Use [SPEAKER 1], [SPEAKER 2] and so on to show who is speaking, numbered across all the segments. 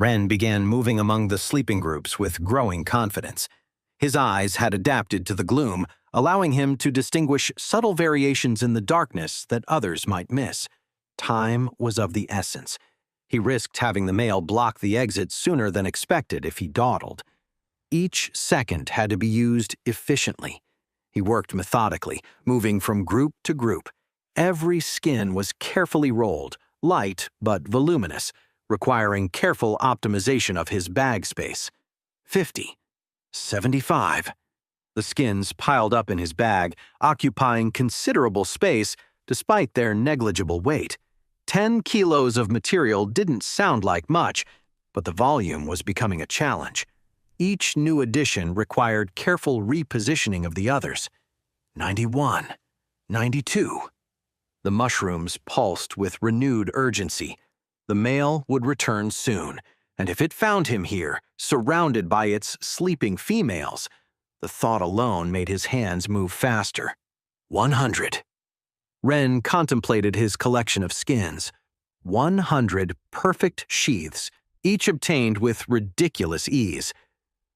[SPEAKER 1] Ren began moving among the sleeping groups with growing confidence. His eyes had adapted to the gloom, allowing him to distinguish subtle variations in the darkness that others might miss. Time was of the essence. He risked having the male block the exit sooner than expected if he dawdled. Each second had to be used efficiently. He worked methodically, moving from group to group. Every skin was carefully rolled, light but voluminous, requiring careful optimization of his bag space. 50. 75. The skins piled up in his bag, occupying considerable space despite their negligible weight. 10 kilos of material didn't sound like much, but the volume was becoming a challenge. Each new addition required careful repositioning of the others. 91. 92. The mushrooms pulsed with renewed urgency. The male would return soon, and if it found him here, surrounded by its sleeping females, the thought alone made his hands move faster. 100. Ren contemplated his collection of skins. 100 perfect sheaths, each obtained with ridiculous ease.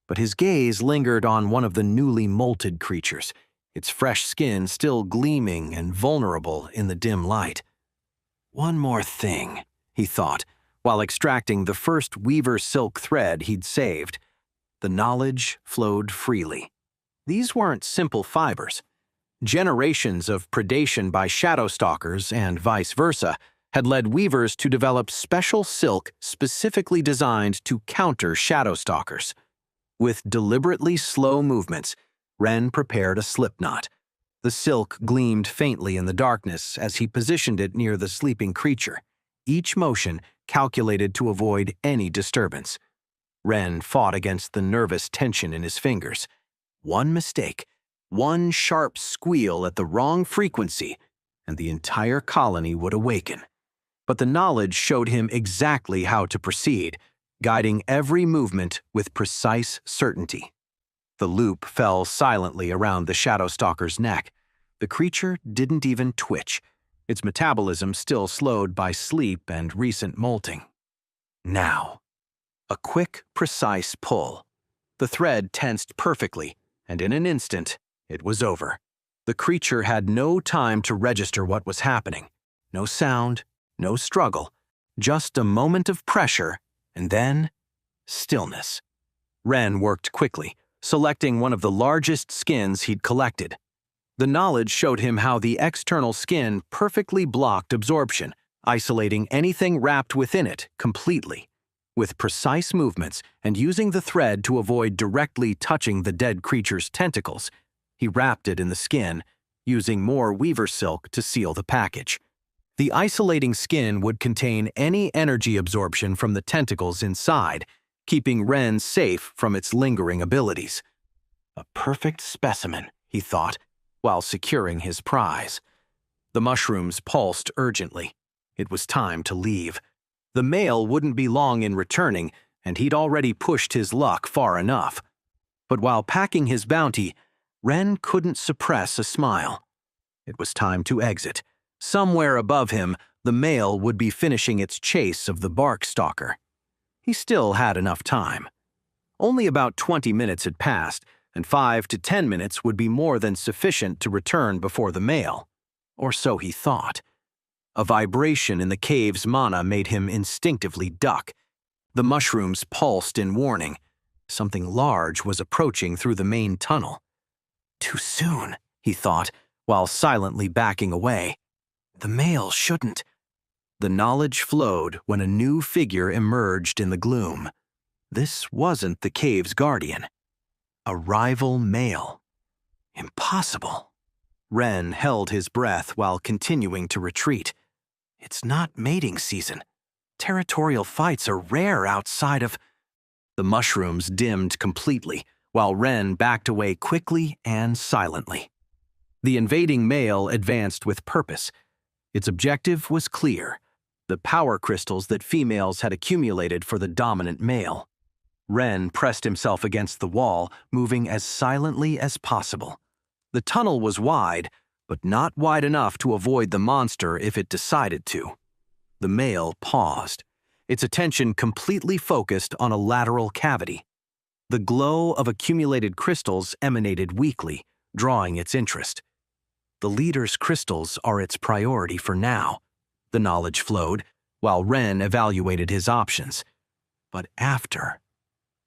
[SPEAKER 1] But his gaze lingered on one of the newly molted creatures, its fresh skin still gleaming and vulnerable in the dim light. One more thing, he thought, while extracting the first weaver silk thread he'd saved. The knowledge flowed freely. These weren't simple fibers. Generations of predation by shadow stalkers and vice versa had led weavers to develop special silk specifically designed to counter shadow stalkers. With deliberately slow movements, Ren prepared a slipknot. The silk gleamed faintly in the darkness as he positioned it near the sleeping creature, each motion calculated to avoid any disturbance. Ren fought against the nervous tension in his fingers. One mistake, one sharp squeal at the wrong frequency, and the entire colony would awaken. But the knowledge showed him exactly how to proceed, guiding every movement with precise certainty. The loop fell silently around the shadow stalker's neck. The creature didn't even twitch, its metabolism still slowed by sleep and recent molting. Now. A quick, precise pull. The thread tensed perfectly, and in an instant, it was over. The creature had no time to register what was happening. No sound, no struggle, just a moment of pressure, and then stillness. Ren worked quickly, selecting one of the largest skins he'd collected. The knowledge showed him how the external skin perfectly blocked absorption, isolating anything wrapped within it completely. With precise movements and using the thread to avoid directly touching the dead creature's tentacles, he wrapped it in the skin, using more weaver silk to seal the package. The isolating skin would contain any energy absorption from the tentacles inside, keeping Ren safe from its lingering abilities. A perfect specimen, he thought, while securing his prize. The mushrooms pulsed urgently. It was time to leave. The male wouldn't be long in returning, and he'd already pushed his luck far enough. But while packing his bounty, Ren couldn't suppress a smile. It was time to exit. Somewhere above him, the male would be finishing its chase of the bark stalker. He still had enough time. Only about 20 minutes had passed, and 5 to 10 minutes would be more than sufficient to return before the male. Or so he thought. A vibration in the cave's mana made him instinctively duck. The mushrooms pulsed in warning. Something large was approaching through the main tunnel. Too soon, he thought, while silently backing away. The male shouldn't. The knowledge flowed when a new figure emerged in the gloom. This wasn't the cave's guardian. A rival male. Impossible. Ren held his breath while continuing to retreat. It's not mating season. Territorial fights are rare outside of... The mushrooms dimmed completely, while Ren backed away quickly and silently. The invading male advanced with purpose. Its objective was clear: the power crystals that females had accumulated for the dominant male. Ren pressed himself against the wall, moving as silently as possible. The tunnel was wide, but not wide enough to avoid the monster if it decided to. The male paused. its attention completely focused on a lateral cavity. The glow of accumulated crystals emanated weakly, drawing its interest. The leader's crystals are its priority for now, the knowledge flowed, while Ren evaluated his options. But after...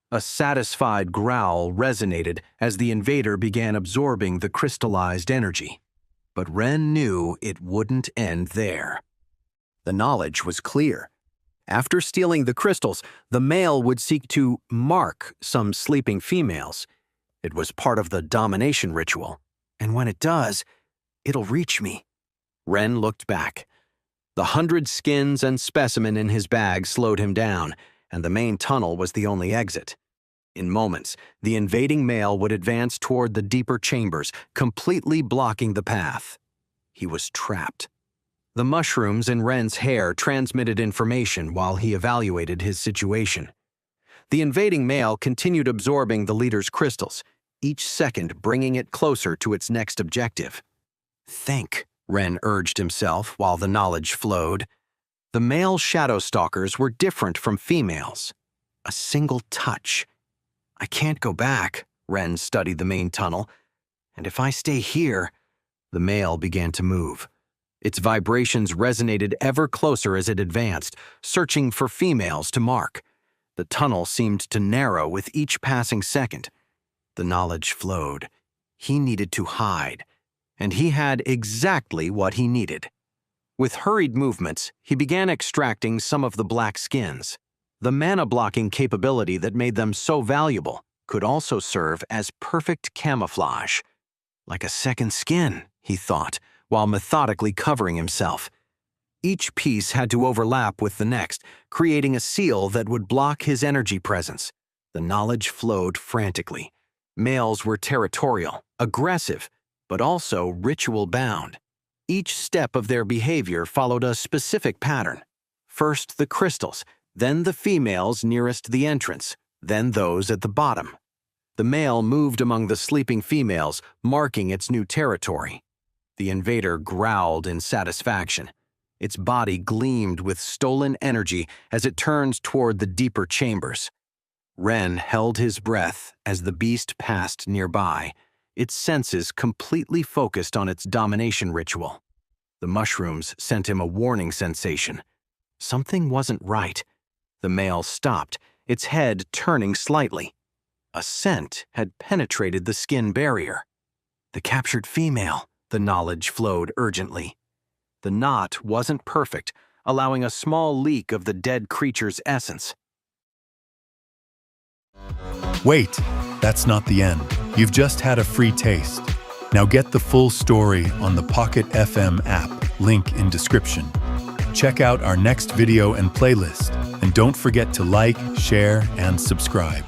[SPEAKER 1] A satisfied growl resonated as the invader began absorbing the crystallized energy. But Ren knew it wouldn't end there. The knowledge was clear. After stealing the crystals, the male would seek to mark some sleeping females. It was part of the domination ritual, and when it does, it'll reach me. Ren looked back. The 100 skins and specimen in his bag slowed him down, and the main tunnel was the only exit. In moments, the invading male would advance toward the deeper chambers, completely blocking the path. He was trapped. The mushrooms in Ren's hair transmitted information while he evaluated his situation. The invading male continued absorbing the leader's crystals, each second bringing it closer to its next objective. Think, Ren urged himself while the knowledge flowed. The male shadow stalkers were different from females. A single touch. I can't go back, Ren studied the main tunnel. And if I stay here... The male began to move. Its vibrations resonated ever closer as it advanced, searching for females to mark. The tunnel seemed to narrow with each passing second. The knowledge flowed. He needed to hide, and he had exactly what he needed. With hurried movements, he began extracting some of the black skins. The mana-blocking capability that made them so valuable could also serve as perfect camouflage. Like a second skin, he thought, while methodically covering himself. Each piece had to overlap with the next, creating a seal that would block his energy presence. The knowledge flowed frantically. Males were territorial, aggressive, but also ritual-bound. Each step of their behavior followed a specific pattern. First the crystals, then the females nearest the entrance, then those at the bottom. The male moved among the sleeping females, marking its new territory. The invader growled in satisfaction. Its body gleamed with stolen energy as it turned toward the deeper chambers. Ren held his breath as the beast passed nearby, its senses completely focused on its domination ritual. The mushrooms sent him a warning sensation. Something wasn't right. The male stopped, its head turning slightly. A scent had penetrated the skin barrier. The captured female, the knowledge flowed urgently. The knot wasn't perfect, allowing a small leak of the dead creature's essence.
[SPEAKER 2] Wait, that's not the end. You've just had a free taste. Now get the full story on the Pocket FM app, link in description. Check out our next video and playlist, and don't forget to like, share, and subscribe.